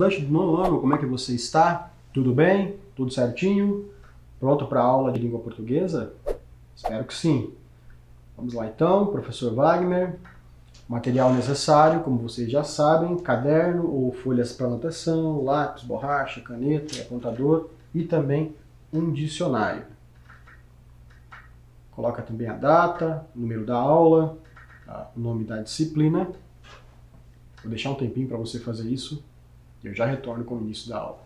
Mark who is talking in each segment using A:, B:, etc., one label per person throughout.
A: estudante do nono ano, como é que você está? Tudo bem? Tudo certinho? Pronto para a aula de língua portuguesa? Espero que sim. Vamos lá então, professor Wagner. Material necessário, como vocês já sabem, caderno ou folhas para anotação, lápis, borracha, caneta, apontador e também um dicionário. Coloca também a data, o número da aula, o nome da disciplina. Vou deixar um tempinho para você fazer isso e eu já retorno com o início da aula.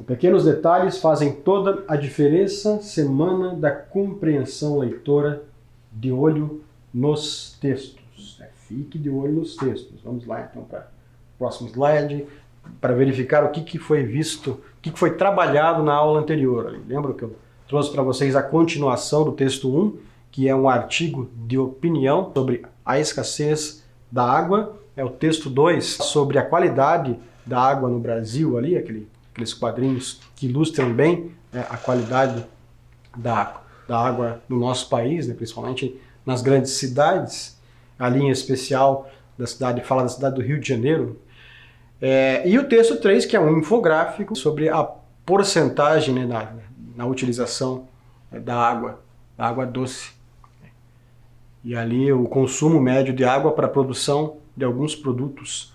A: Pequenos detalhes fazem toda a diferença. Semana da compreensão leitora, de olho nos textos. Fique de olho nos textos. Vamos lá então para o próximo slide, para verificar o que foi visto, o que foi trabalhado na aula anterior. Lembra que eu trouxe para vocês a continuação do texto 1, que é um artigo de opinião sobre a escassez da água. É o texto 2 sobre a qualidade da água no Brasil, ali, aqueles quadrinhos que ilustram bem a qualidade da água no nosso país, principalmente nas grandes cidades. A linha especial da cidade fala da cidade do Rio de Janeiro. E o texto 3, que é um infográfico sobre a porcentagem na utilização da água doce. E ali o consumo médio de água para a produção de alguns produtos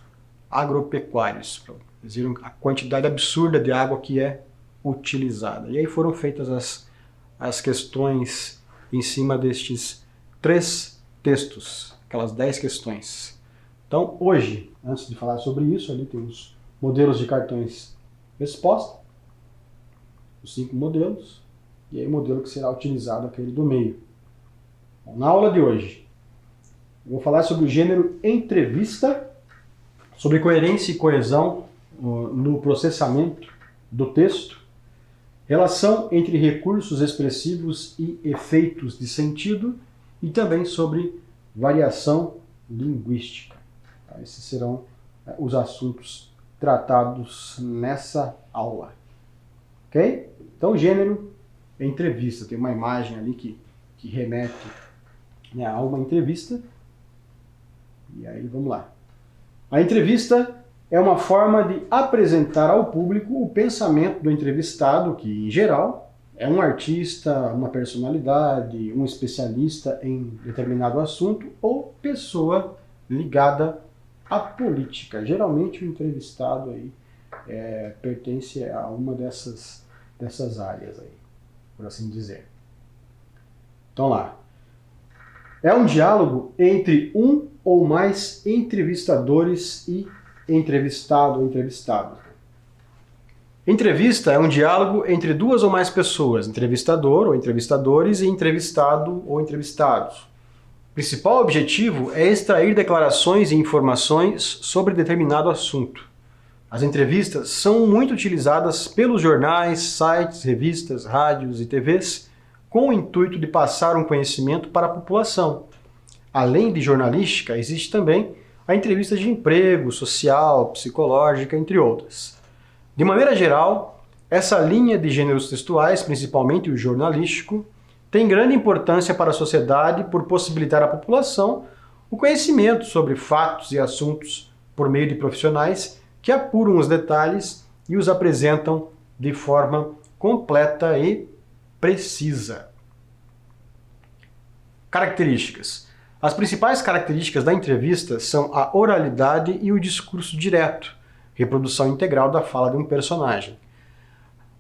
A: agropecuários. Vocês viram a quantidade absurda de água que é utilizada. E aí foram feitas as questões em cima destes 3 textos, aquelas 10 questões. Então, hoje, antes de falar sobre isso, ali tem os modelos de cartões resposta, os 5 modelos, e aí o modelo que será utilizado, aquele do meio. Bom, na aula de hoje, eu vou falar sobre o gênero entrevista, sobre coerência e coesão no processamento do texto, relação entre recursos expressivos e efeitos de sentido e também sobre variação linguística. Esses serão os assuntos tratados nessa aula. Ok? Então, gênero entrevista. Tem uma imagem ali que remete a uma entrevista. E aí, vamos lá. A entrevista é uma forma de apresentar ao público o pensamento do entrevistado, que, em geral, é um artista, uma personalidade, um especialista em determinado assunto ou pessoa ligada à política. Geralmente, o entrevistado aí pertence a uma dessas áreas, aí, por assim dizer. Então, lá. É um diálogo entre um ou mais entrevistadores e entrevistado ou entrevistado. Entrevista é um diálogo entre 2 ou mais pessoas, entrevistador ou entrevistadores e entrevistado ou entrevistados. O principal objetivo é extrair declarações e informações sobre determinado assunto. As entrevistas são muito utilizadas pelos jornais, sites, revistas, rádios e TVs com o intuito de passar um conhecimento para a população. Além de jornalística, existe também a entrevista de emprego, social, psicológica, entre outras. De maneira geral, essa linha de gêneros textuais, principalmente o jornalístico, tem grande importância para a sociedade por possibilitar à população o conhecimento sobre fatos e assuntos por meio de profissionais que apuram os detalhes e os apresentam de forma completa e precisa. Características. As principais características da entrevista são a oralidade e o discurso direto, reprodução integral da fala de um personagem.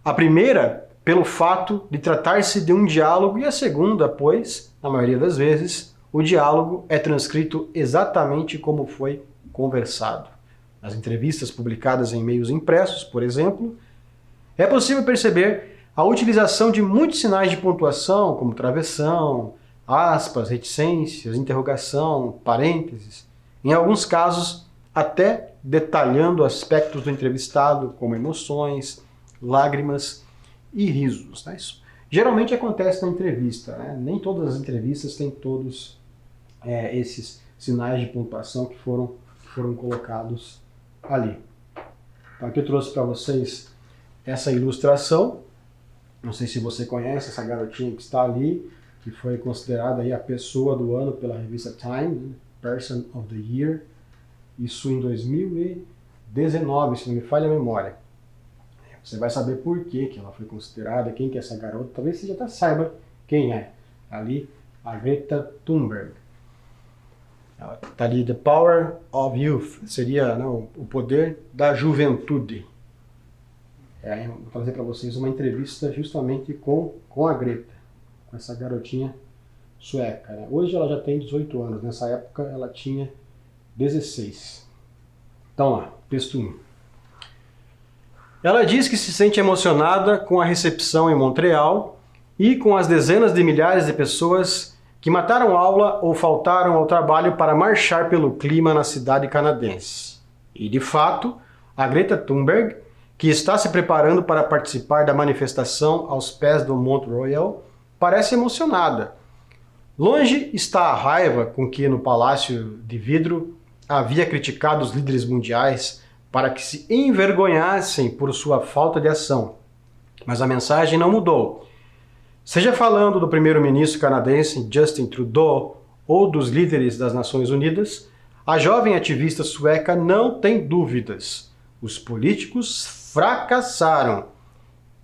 A: A primeira, pelo fato de tratar-se de um diálogo, e a segunda, pois, na maioria das vezes, o diálogo é transcrito exatamente como foi conversado. Nas entrevistas publicadas em meios impressos, por exemplo, é possível perceber a utilização de muitos sinais de pontuação, como travessão, aspas, reticências, interrogação, parênteses, em alguns casos até detalhando aspectos do entrevistado, como emoções, lágrimas e risos. Né? Isso geralmente acontece na entrevista, né? Nem todas as entrevistas têm todos esses sinais de pontuação que foram colocados ali. Então aqui eu trouxe para vocês essa ilustração. Não sei se você conhece essa garotinha que está ali, que foi considerada aí a pessoa do ano pela revista Time, Person of the Year, isso em 2019, se não me falha a memória. Você vai saber por que ela foi considerada, quem que é essa garota, talvez você já até saiba quem é. Ali, a Greta Thunberg. Ela está ali, The Power of Youth, seria o poder da juventude. Vou trazer para vocês uma entrevista justamente com a Greta, com essa garotinha sueca. Né? Hoje ela já tem 18 anos, nessa época ela tinha 16. Então lá, texto 1. Ela diz que se sente emocionada com a recepção em Montreal e com as dezenas de milhares de pessoas que mataram aula ou faltaram ao trabalho para marchar pelo clima na cidade canadense. E, de fato, a Greta Thunberg, que está se preparando para participar da manifestação aos pés do Mont Royal, parece emocionada. Longe está a raiva com que no Palácio de Vidro havia criticado os líderes mundiais para que se envergonhassem por sua falta de ação. Mas a mensagem não mudou. Seja falando do primeiro-ministro canadense Justin Trudeau ou dos líderes das Nações Unidas, a jovem ativista sueca não tem dúvidas. Os políticos fracassaram.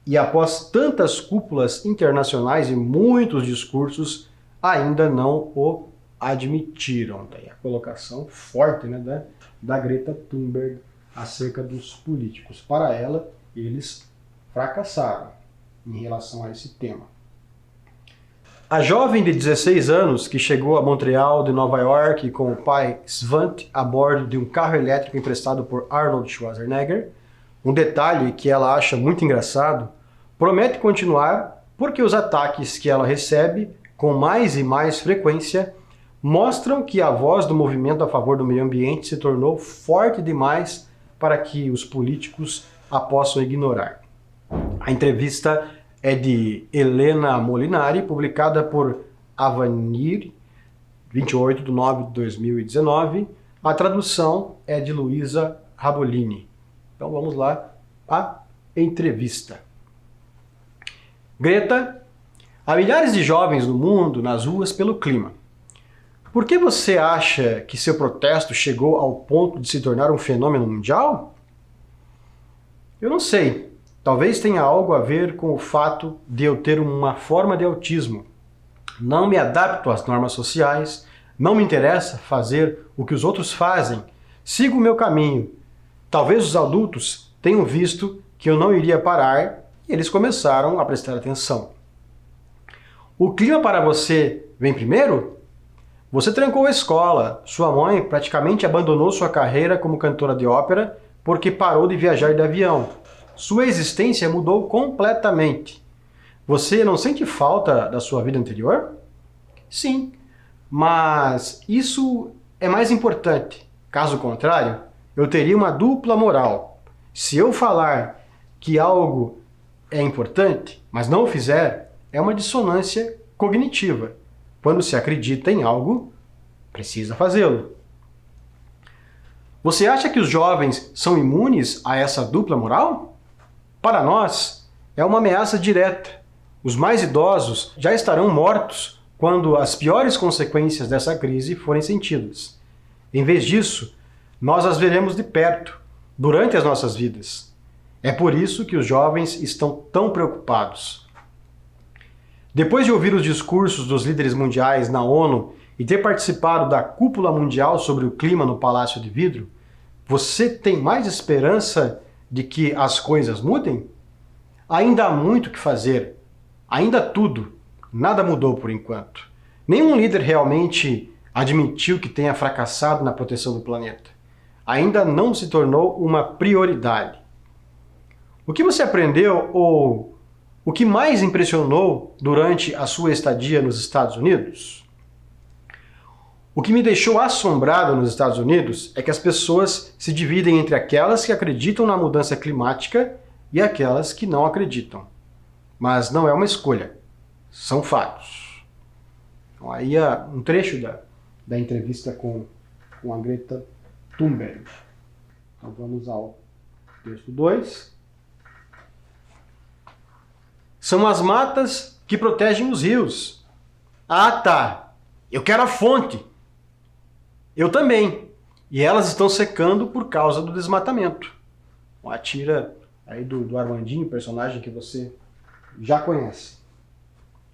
A: E após tantas cúpulas internacionais e muitos discursos, ainda não o admitiram. Daí a colocação forte, né, da Greta Thunberg acerca dos políticos. Para ela, eles fracassaram em relação a esse tema. A jovem de 16 anos que chegou a Montreal de Nova York com o pai Svante a bordo de um carro elétrico emprestado por Arnold Schwarzenegger, um detalhe que ela acha muito engraçado, promete continuar porque os ataques que ela recebe com mais e mais frequência mostram que a voz do movimento a favor do meio ambiente se tornou forte demais para que os políticos a possam ignorar. A entrevista é de Helena Molinari, publicada por Avanir, 28/9/2019. A tradução é de Luísa Rabolini. Então vamos lá, a entrevista. Greta, há milhares de jovens no mundo nas ruas pelo clima. Por que você acha que seu protesto chegou ao ponto de se tornar um fenômeno mundial? Eu não sei. Talvez tenha algo a ver com o fato de eu ter uma forma de autismo. Não me adapto às normas sociais, não me interessa fazer o que os outros fazem, sigo o meu caminho. Talvez os adultos tenham visto que eu não iria parar e eles começaram a prestar atenção. O clima para você vem primeiro? Você trancou a escola, sua mãe praticamente abandonou sua carreira como cantora de ópera porque parou de viajar de avião. Sua existência mudou completamente. Você não sente falta da sua vida anterior? Sim, mas isso é mais importante. Caso contrário, eu teria uma dupla moral. Se eu falar que algo é importante, mas não o fizer, é uma dissonância cognitiva. Quando se acredita em algo, precisa fazê-lo. Você acha que os jovens são imunes a essa dupla moral? Para nós, é uma ameaça direta. Os mais idosos já estarão mortos quando as piores consequências dessa crise forem sentidas. Em vez disso, nós as veremos de perto, durante as nossas vidas. É por isso que os jovens estão tão preocupados. Depois de ouvir os discursos dos líderes mundiais na ONU e ter participado da cúpula mundial sobre o clima no Palácio de Vidro, Você tem mais esperança de que as coisas mudem? Ainda há muito o que fazer. Ainda tudo. Nada mudou por enquanto. Nenhum líder realmente admitiu que tenha fracassado na proteção do planeta. Ainda não se tornou uma prioridade. O que você aprendeu ou o que mais impressionou durante a sua estadia nos Estados Unidos? O que me deixou assombrado nos Estados Unidos é que as pessoas se dividem entre aquelas que acreditam na mudança climática e aquelas que não acreditam. Mas não é uma escolha, são fatos. Então, aí um trecho da entrevista com a Greta Thunberg. Então vamos ao texto 2. São as matas que protegem os rios. Ah, tá. Eu quero a fonte. Eu também. E elas estão secando por causa do desmatamento. Uma tira aí do Armandinho, personagem que você já conhece.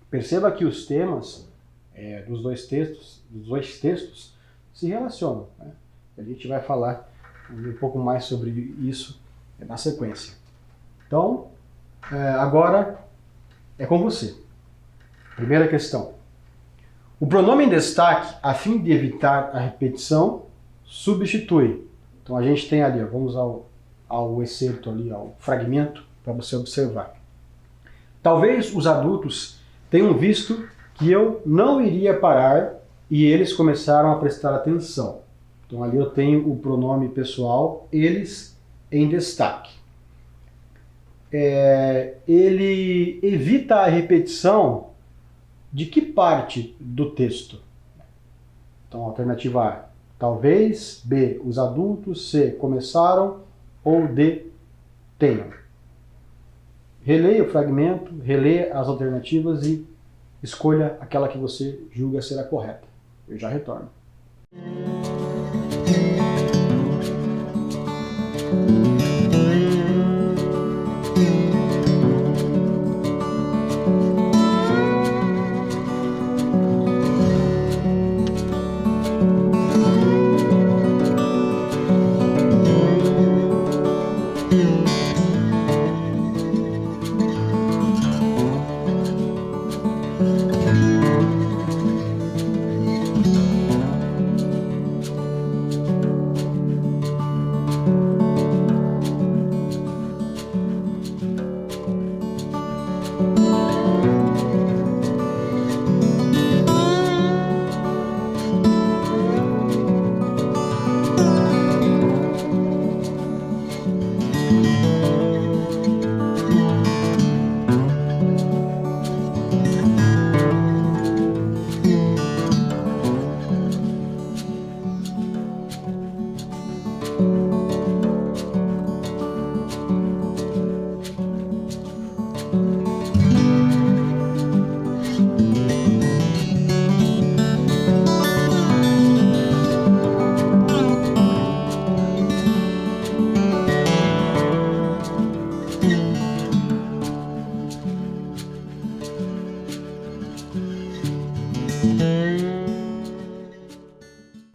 A: Perceba que os temas dos dois textos se relacionam, né? A gente vai falar um pouco mais sobre isso na sequência. Então, agora é com você. Primeira questão. O pronome em destaque, a fim de evitar a repetição, substitui. Então a gente tem ali, vamos ao excerto ali, ao fragmento, para você observar. Talvez os adultos tenham visto que eu não iria parar e eles começaram a prestar atenção. Então ali eu tenho o pronome pessoal, eles, em destaque. Ele evita a repetição de que parte do texto? Então, alternativa A, talvez. B, os adultos. C, começaram. Ou D, tenham. Releia o fragmento, releia as alternativas e escolha aquela que você julga ser a correta. Eu já retorno.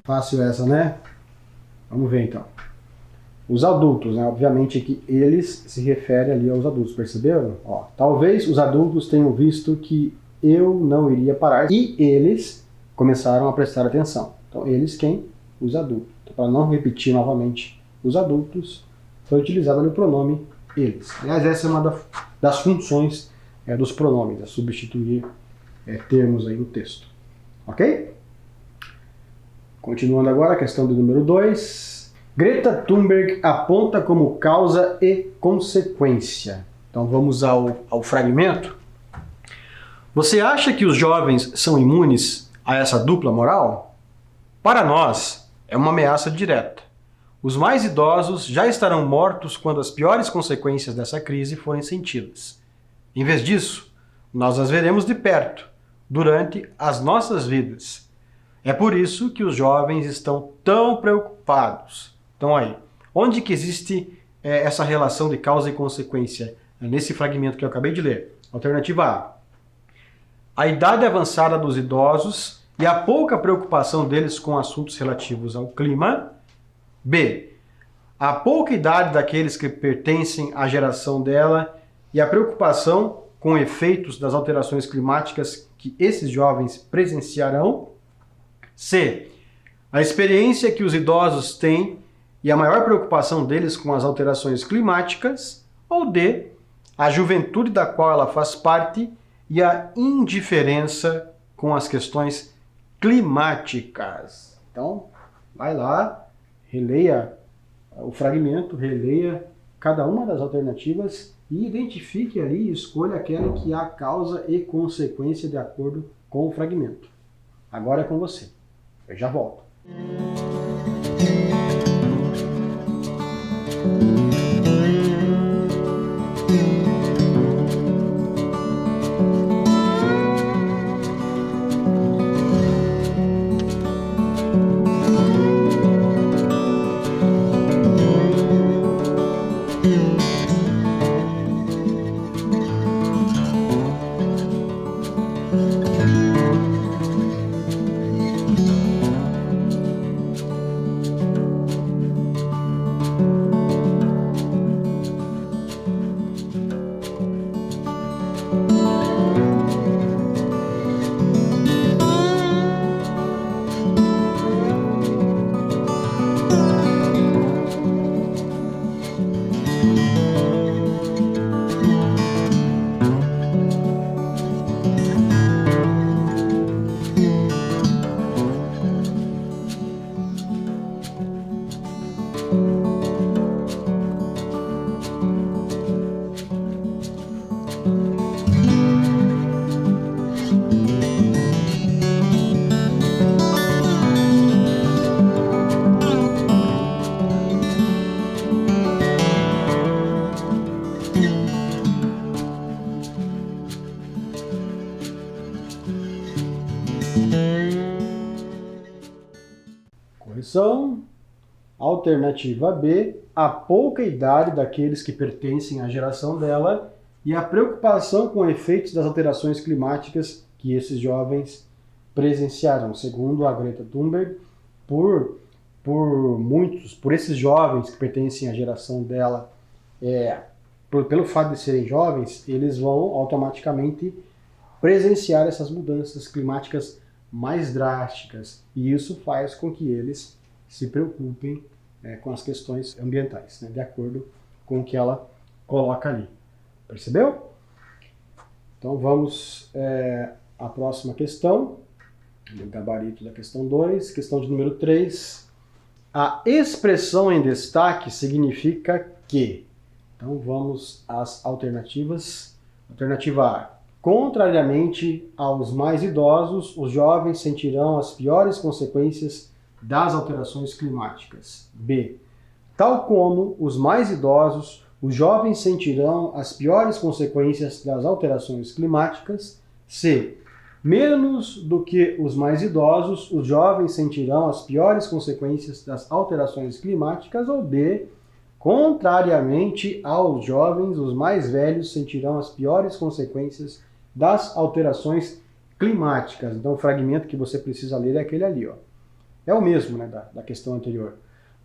A: Fácil essa, né? Vamos ver então. Os adultos, né? Obviamente que eles se refere ali aos adultos, perceberam? Ó, talvez os adultos tenham visto que eu não iria parar e eles começaram a prestar atenção. Então, eles quem? Os adultos. Então, para não repetir novamente os adultos, foi utilizado ali o pronome eles. Aliás, essa é uma das funções dos pronomes, é substituir termos aí no texto. Ok? Continuando agora, a questão do número 2. Greta Thunberg aponta como causa e consequência. Então vamos ao fragmento. Você acha que os jovens são imunes a essa dupla moral? Para nós, é uma ameaça direta. Os mais idosos já estarão mortos quando as piores consequências dessa crise forem sentidas. Em vez disso, nós as veremos de perto, durante as nossas vidas. É por isso que os jovens estão tão preocupados. Então aí, onde que existe essa relação de causa e consequência? Nesse fragmento que eu acabei de ler. Alternativa A. A idade avançada dos idosos e a pouca preocupação deles com assuntos relativos ao clima. B. a pouca idade daqueles que pertencem à geração dela e a preocupação com efeitos das alterações climáticas que esses jovens presenciarão. C. A experiência que os idosos têm e a maior preocupação deles com as alterações climáticas. Ou D. A juventude da qual ela faz parte e a indiferença com as questões climáticas. Então, vai lá, releia o fragmento, releia cada uma das alternativas e identifique ali e escolha aquela que há causa e consequência de acordo com o fragmento. Agora é com você. Eu já volto. Correção. Alternativa B, a pouca idade daqueles que pertencem à geração dela e a preocupação com efeitos das alterações climáticas que esses jovens presenciaram. Segundo a Greta Thunberg, por esses jovens que pertencem à geração dela, pelo fato de serem jovens, eles vão automaticamente presenciar essas mudanças climáticas mais drásticas, e isso faz com que eles se preocupem com as questões ambientais, de acordo com o que ela coloca ali. Percebeu? Então vamos à próxima questão, no gabarito da questão 2, questão de número 3. A expressão em destaque significa que... Então vamos às alternativas. Alternativa A. Contrariamente aos mais idosos, os jovens sentirão as piores consequências das alterações climáticas. B. Tal como os mais idosos, os jovens sentirão as piores consequências das alterações climáticas. C. Menos do que os mais idosos, os jovens sentirão as piores consequências das alterações climáticas. Ou D. Contrariamente aos jovens, os mais velhos sentirão as piores consequências das alterações climáticas. Então o fragmento que você precisa ler é aquele ali, ó. É o mesmo, da questão anterior.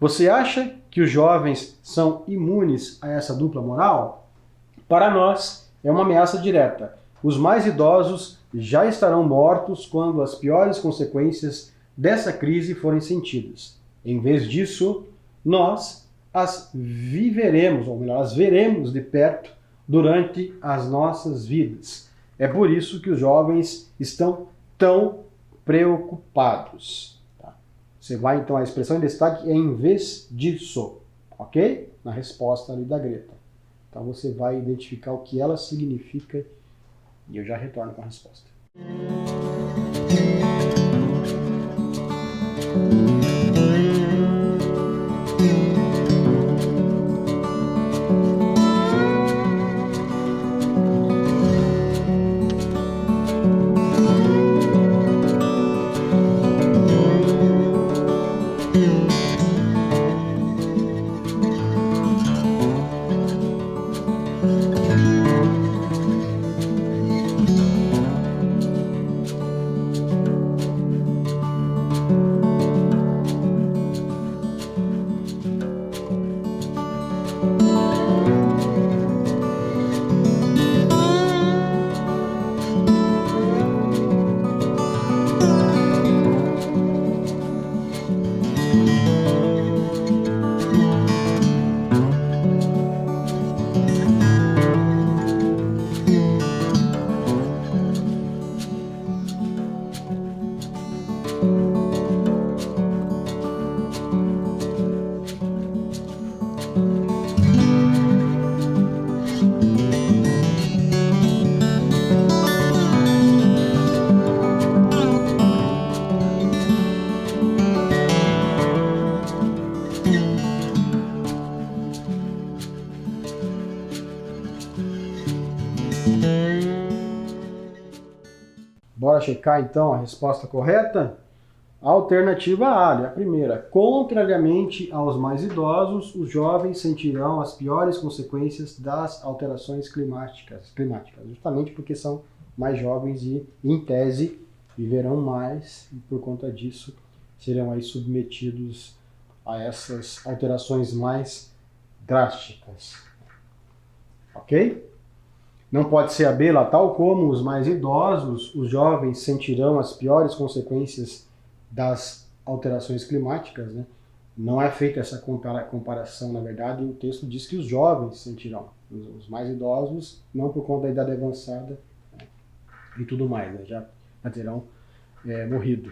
A: Você acha que os jovens são imunes a essa dupla moral? Para nós, é uma ameaça direta. Os mais idosos já estarão mortos quando as piores consequências dessa crise forem sentidas. Em vez disso, nós as viveremos, ou melhor, as veremos de perto durante as nossas vidas. É por isso que os jovens estão tão preocupados. Tá? Você vai, então, a expressão em destaque é em vez disso, ok? Na resposta ali da Greta. Então você vai identificar o que ela significa e eu já retorno com a resposta. Bora checar então a resposta correta? Alternativa A, a primeira. Contrariamente aos mais idosos, os jovens sentirão as piores consequências das alterações climáticas, justamente porque são mais jovens e, em tese, viverão mais e, por conta disso, serão aí submetidos a essas alterações mais drásticas. Ok? Não pode ser a B, lá, tal como os mais idosos, os jovens sentirão as piores consequências das alterações climáticas, né? Não é feita essa comparação, na verdade, o texto diz que os jovens sentirão. Os mais idosos, não por conta da idade avançada, né? E tudo mais, né? Já terão morrido.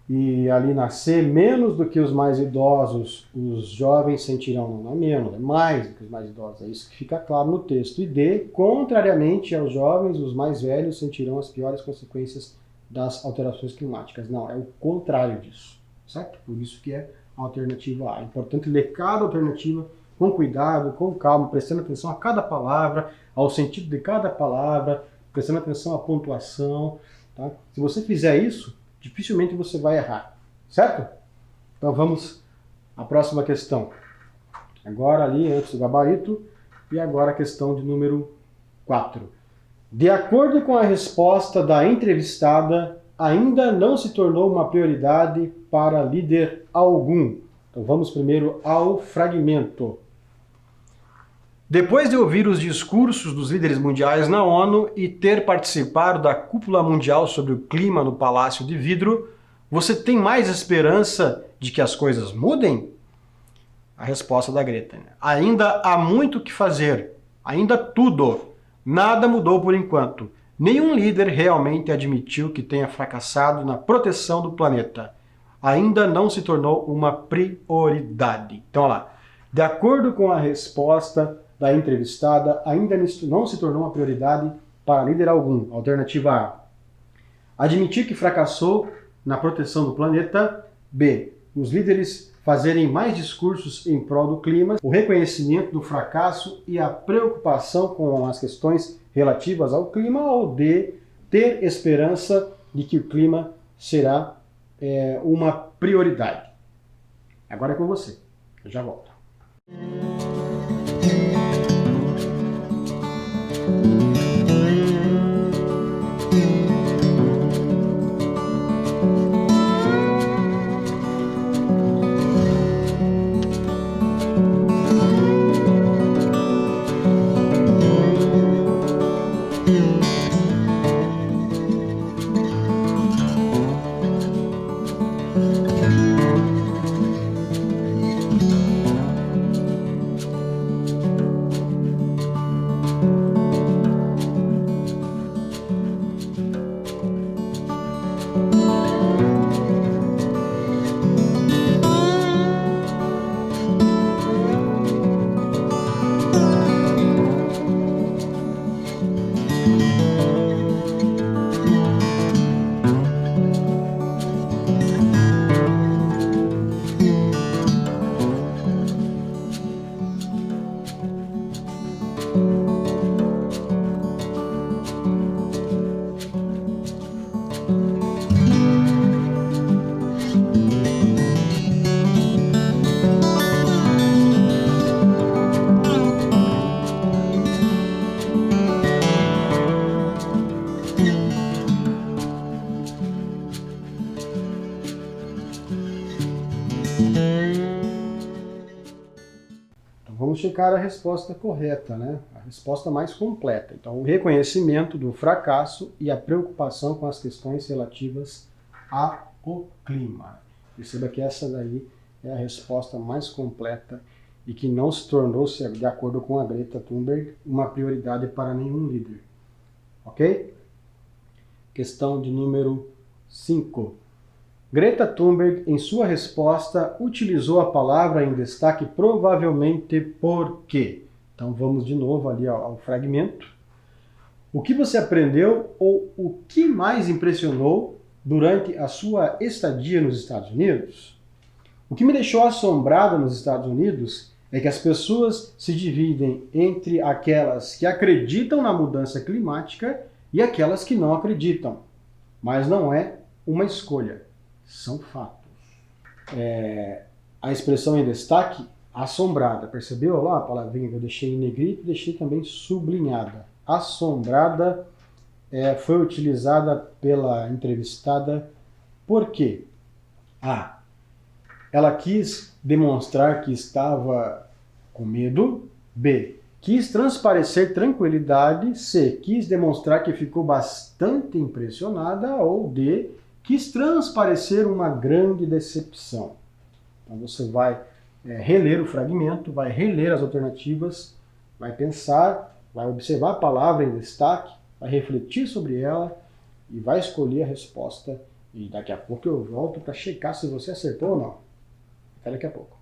A: E ali na C, menos do que os mais idosos, os jovens sentirão, não é menos, é mais do que os mais idosos, é isso que fica claro no texto. E D, contrariamente aos jovens, os mais velhos sentirão as piores consequências das alterações climáticas. Não, é o contrário disso, certo? Por isso que é a alternativa A. É importante ler cada alternativa com cuidado, com calma, prestando atenção a cada palavra, ao sentido de cada palavra, prestando atenção à pontuação, tá? Se você fizer isso, dificilmente você vai errar, certo? Então vamos à próxima questão. Agora ali, antes do gabarito, e agora a questão de número 4. De acordo com a resposta da entrevistada, ainda não se tornou uma prioridade para líder algum. Então vamos primeiro ao fragmento. Depois de ouvir os discursos dos líderes mundiais na ONU e ter participado da cúpula mundial sobre o clima no Palácio de Vidro, você tem mais esperança de que as coisas mudem? A resposta da Greta: ainda há muito o que fazer, ainda tudo. Nada mudou por enquanto. Nenhum líder realmente admitiu que tenha fracassado na proteção do planeta. Ainda não se tornou uma prioridade. Então, olha lá. De acordo com a resposta da entrevistada, ainda não se tornou uma prioridade para líder algum. Alternativa A. Admitir que fracassou na proteção do planeta. B. Os líderes fazerem mais discursos em prol do clima. O reconhecimento do fracasso e a preocupação com as questões relativas ao clima. Ou D. Ter esperança de que o clima será uma prioridade. Agora é com você. Eu já volto. Vamos checar a resposta correta, né? A resposta mais completa. Então, o reconhecimento do fracasso e a preocupação com as questões relativas ao clima. Perceba que essa daí é a resposta mais completa e que não se tornou, de acordo com a Greta Thunberg, uma prioridade para nenhum líder. Ok? Questão de número 5. Greta Thunberg, em sua resposta, utilizou a palavra em destaque provavelmente por quê? Então vamos de novo ali ao fragmento. O que você aprendeu ou o que mais impressionou durante a sua estadia nos Estados Unidos? O que me deixou assombrado nos Estados Unidos é que as pessoas se dividem entre aquelas que acreditam na mudança climática e aquelas que não acreditam. Mas não é uma escolha, são fatos. A expressão em destaque, assombrada, percebeu lá a palavrinha que eu deixei em negrito e deixei também sublinhada. Assombrada foi utilizada pela entrevistada por quê? A. Ela quis demonstrar que estava com medo. B. Quis transparecer tranquilidade. C. Quis demonstrar que ficou bastante impressionada. Ou D. Quis transparecer uma grande decepção. Então você vai reler o fragmento, vai reler as alternativas, vai pensar, vai observar a palavra em destaque, vai refletir sobre ela e vai escolher a resposta. E daqui a pouco eu volto para checar se você acertou ou não. Até daqui a pouco.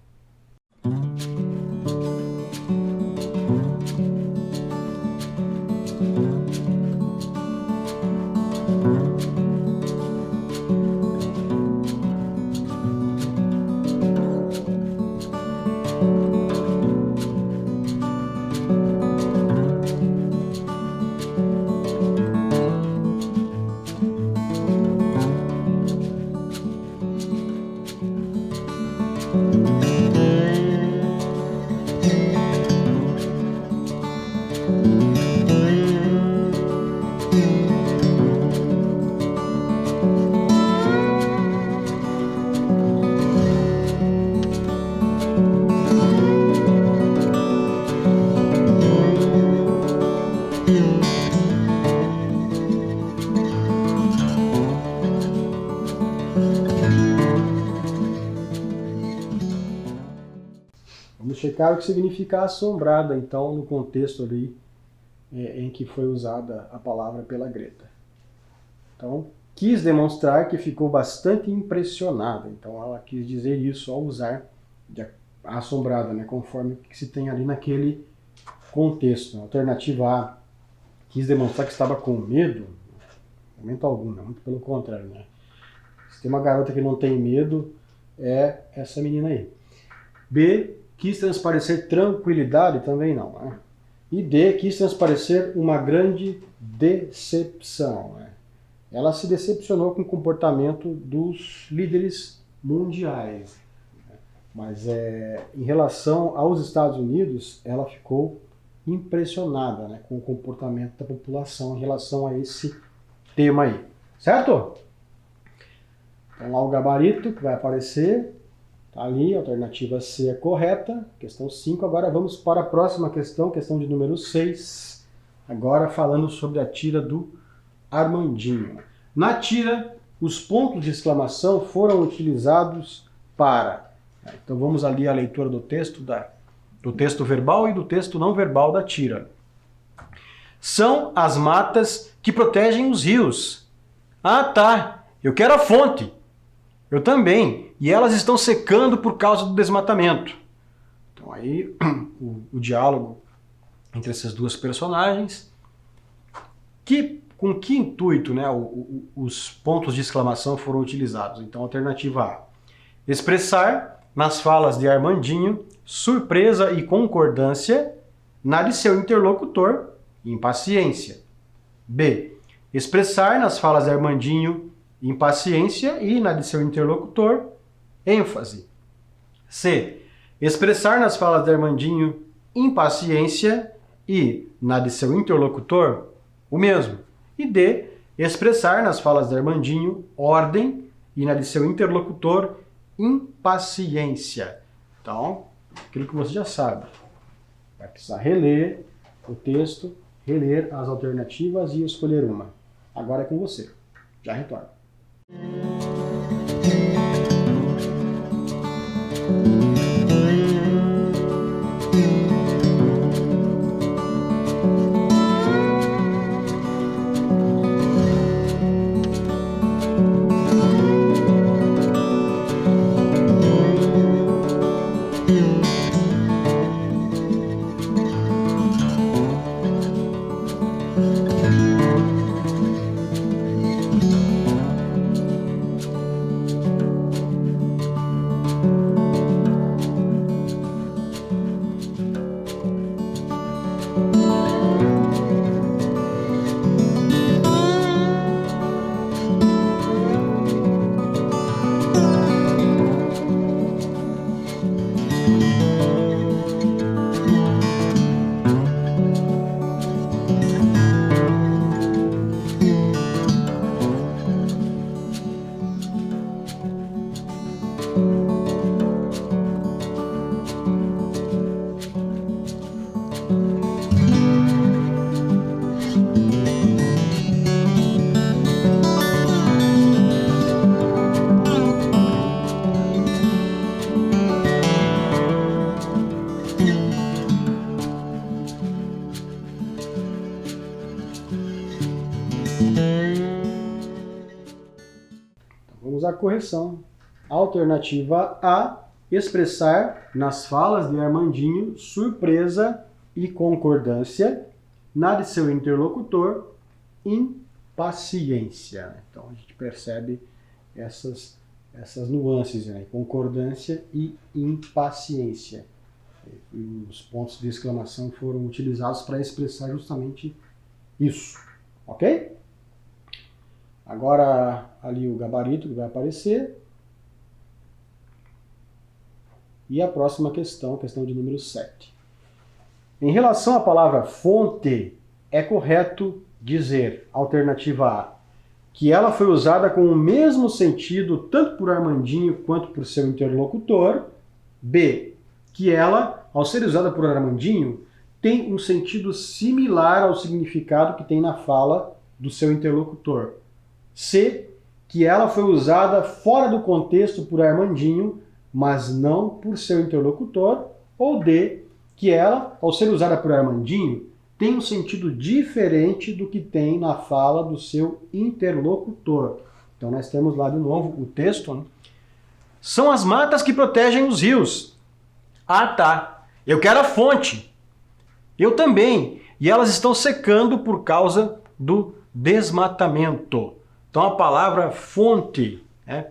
A: Vamos checar o que significa assombrada, então, no contexto ali em que foi usada a palavra pela Greta. Então, quis demonstrar que ficou bastante impressionada. Então, ela quis dizer isso ao usar a assombrada, né, conforme o que se tem ali naquele contexto. Alternativa A, quis demonstrar que estava com medo. Momento algum, né? Muito pelo contrário, né? Se tem uma garota que não tem medo, é essa menina aí. B, quis transparecer tranquilidade, também não, né? E D, quis transparecer uma grande decepção, né? Ela se decepcionou com o comportamento dos líderes mundiais. Né? Mas em relação aos Estados Unidos, ela ficou impressionada, né, com o comportamento da população em relação a esse tema aí. Certo? Então lá o gabarito que vai aparecer. Tá ali, a alternativa C é correta, questão 5. Agora vamos para a próxima questão, questão de número 6. Agora falando sobre a tira do Armandinho. Na tira, os pontos de exclamação foram utilizados para... Então vamos ali à leitura do texto, do texto verbal e do texto não verbal da tira. São as matas que protegem os rios. Ah, tá, eu quero a fonte. Eu também. E elas estão secando por causa do desmatamento. Então aí o diálogo entre essas duas personagens. Com que intuito, né, os pontos de exclamação foram utilizados? Então, alternativa A. Expressar nas falas de Armandinho surpresa e concordância na de seu interlocutor impaciência. B. Expressar nas falas de Armandinho impaciência e na de seu interlocutor ênfase. C. Expressar nas falas de Armandinho impaciência e na de seu interlocutor o mesmo. E D. Expressar nas falas de Armandinho ordem e na de seu interlocutor impaciência. Então, aquilo que você já sabe. Vai precisar reler o texto, reler as alternativas e escolher uma. Agora é com você. Já retorno. Vamos à correção. Alternativa A, expressar nas falas de Armandinho surpresa e concordância, na de seu interlocutor, impaciência. Então a gente percebe essas nuances, né? Concordância e impaciência. E os pontos de exclamação foram utilizados para expressar justamente isso. Ok? Agora, ali o gabarito que vai aparecer. E a próxima questão, questão de número 7. Em relação à palavra fonte, é correto dizer, alternativa A, que ela foi usada com o mesmo sentido tanto por Armandinho quanto por seu interlocutor. B, que ela, ao ser usada por Armandinho, tem um sentido similar ao significado que tem na fala do seu interlocutor. C, que ela foi usada fora do contexto por Armandinho, mas não por seu interlocutor. Ou D, que ela, ao ser usada por Armandinho, tem um sentido diferente do que tem na fala do seu interlocutor. Então nós temos lá de novo o texto, né? São as matas que protegem os rios. Ah, tá. Eu quero a fonte. Eu também. E elas estão secando por causa do desmatamento. Então a palavra fonte,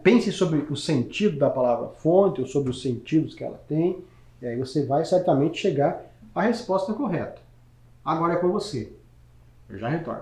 A: pense sobre o sentido da palavra fonte ou sobre os sentidos que ela tem, e aí você vai certamente chegar à resposta correta. Agora é com você. Eu já retorno.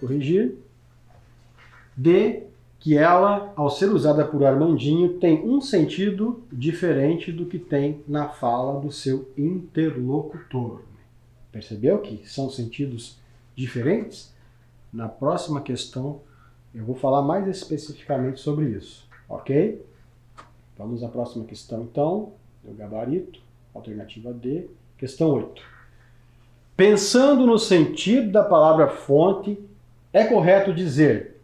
A: Corrigir. D, que ela, ao ser usada por Armandinho, tem um sentido diferente do que tem na fala do seu interlocutor. Percebeu que são sentidos diferentes? Na próxima questão eu vou falar mais especificamente sobre isso, ok? Vamos à próxima questão então, do gabarito, alternativa D, questão 8. Pensando no sentido da palavra fonte, é correto dizer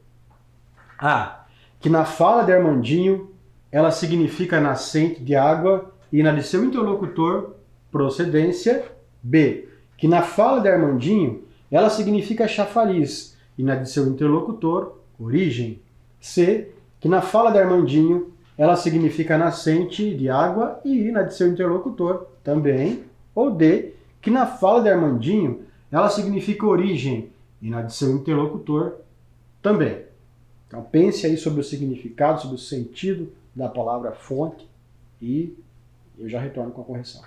A: A, que na fala de Armandinho ela significa nascente de água e na de seu interlocutor procedência. B, que na fala de Armandinho ela significa chafariz e na de seu interlocutor origem. C, que na fala de Armandinho ela significa nascente de água e na de seu interlocutor também. Ou D, que na fala de Armandinho ela significa origem e na de seu interlocutor também. Então pense aí sobre o significado, sobre o sentido da palavra fonte e eu já retorno com a correção.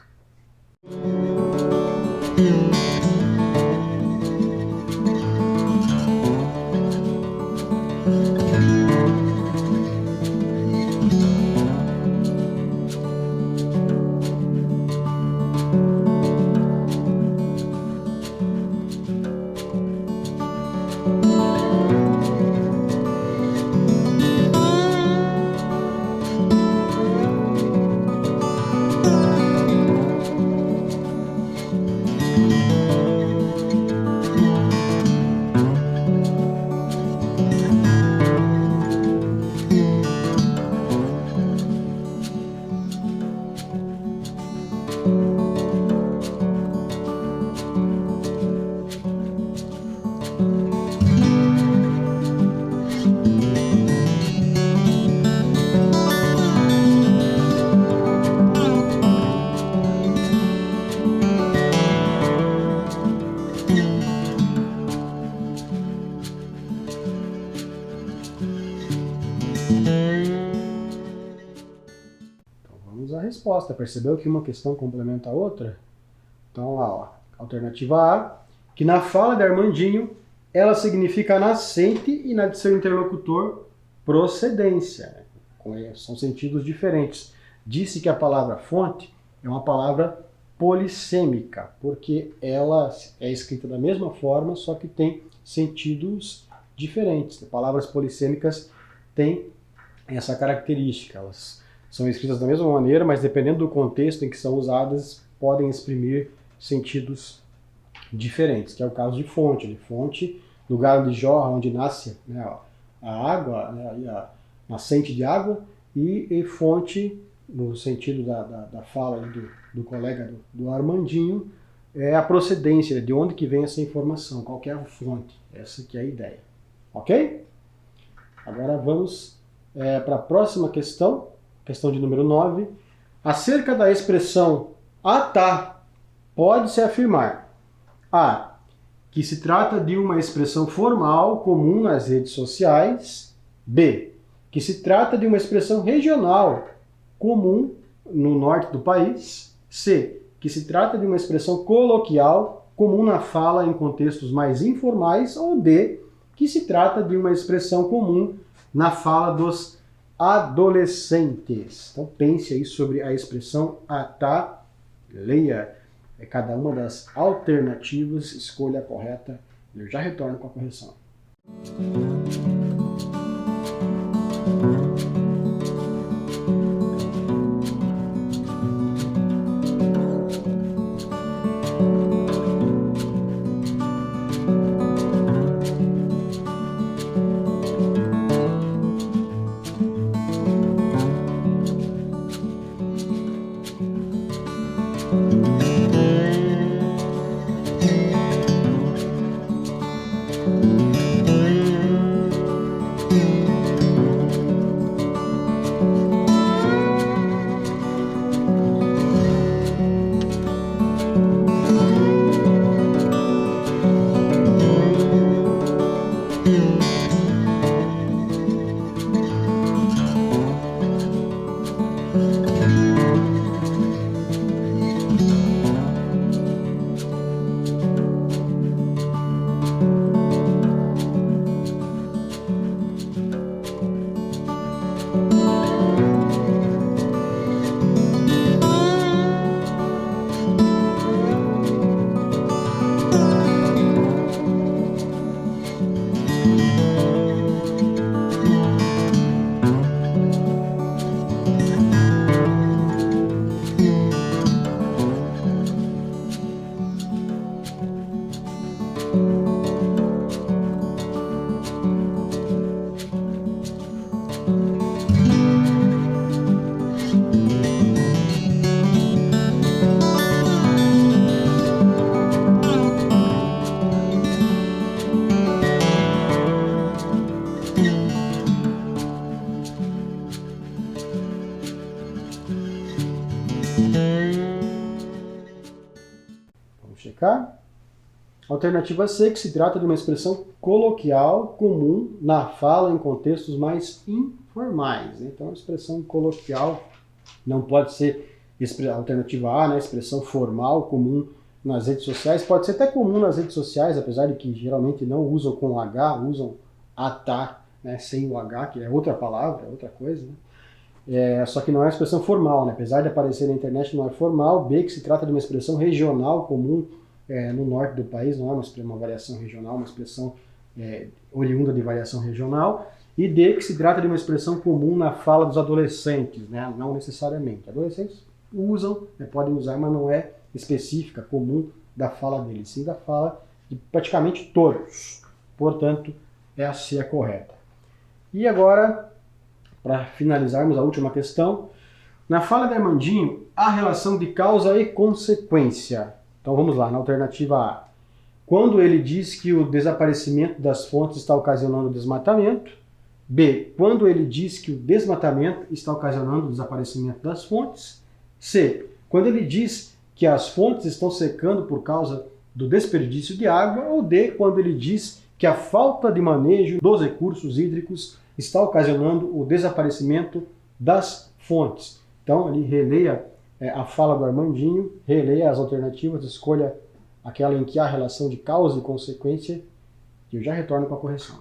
A: Então vamos à resposta. Percebeu que uma questão complementa a outra? Então lá, ó, alternativa A, que na fala de Armandinho, ela significa nascente e na de seu interlocutor, procedência. São sentidos diferentes. Disse que a palavra fonte é uma palavra polissêmica, porque ela é escrita da mesma forma, só que tem sentidos diferentes. Palavras polissêmicas têm essa característica. Elas são escritas da mesma maneira, mas dependendo do contexto em que são usadas, podem exprimir sentidos diferentes, que é o caso de fonte. De fonte, lugar onde jorra, onde nasce, né, a água, né, a nascente de água, e fonte, no sentido da fala do colega do Armandinho, é a procedência, de onde que vem essa informação, qual que é a fonte. Essa que é a ideia. Ok? Agora vamos para a próxima questão, questão de número 9. Acerca da expressão "ah tá", pode-se afirmar: A, que se trata de uma expressão formal comum nas redes sociais. B, que se trata de uma expressão regional comum no norte do país. C, que se trata de uma expressão coloquial comum na fala em contextos mais informais. Ou D, que se trata de uma expressão comum na fala dos adolescentes. Então pense aí sobre a expressão "ah tá", leia cada uma das alternativas, escolha a correta. Eu já retorno com a correção. Vamos checar. Alternativa C, que se trata de uma expressão coloquial comum na fala em contextos mais informais. Então, a expressão coloquial não pode ser alternativa A, né? Expressão formal comum nas redes sociais. Pode ser até comum nas redes sociais, apesar de que geralmente não usam com H, usam "atá", né? Sem o H, que é outra palavra, é outra coisa, né? Só que não é uma expressão formal, né? Apesar de aparecer na internet, não é formal. B, que se trata de uma expressão regional comum no norte do país, não é uma variação regional, uma expressão oriunda de variação regional. E D, que se trata de uma expressão comum na fala dos adolescentes, né? Não necessariamente. Adolescentes usam, podem usar, mas não é específica, comum da fala deles, sim da fala de praticamente todos. Portanto, essa é a correta. E agora, para finalizarmos a última questão, na fala de Armandinho, há relação de causa e consequência. Então vamos lá, na alternativa A. Quando ele diz que o desaparecimento das fontes está ocasionando desmatamento. B. Quando ele diz que o desmatamento está ocasionando o desaparecimento das fontes. C. Quando ele diz que as fontes estão secando por causa do desperdício de água. Ou D. Quando ele diz que a falta de manejo dos recursos hídricos está ocasionando o desaparecimento das fontes. Então, ali releia a fala do Armandinho, releia as alternativas, escolha aquela em que há relação de causa e consequência, e eu já retorno com a correção.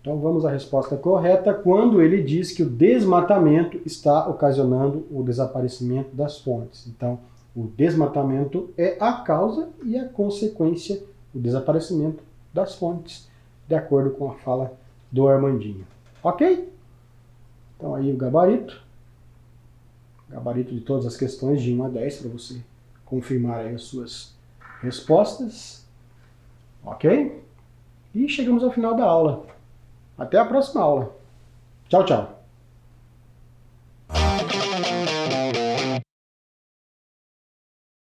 A: Então vamos à resposta correta, quando ele diz que o desmatamento está ocasionando o desaparecimento das fontes. Então, o desmatamento é a causa e a consequência do desaparecimento das fontes, de acordo com a fala do Armandinho. Ok? Então aí o gabarito de todas as questões de 1 a 10, para você confirmar aí as suas respostas. Ok? E chegamos ao final da aula. Até a próxima aula. Tchau, tchau.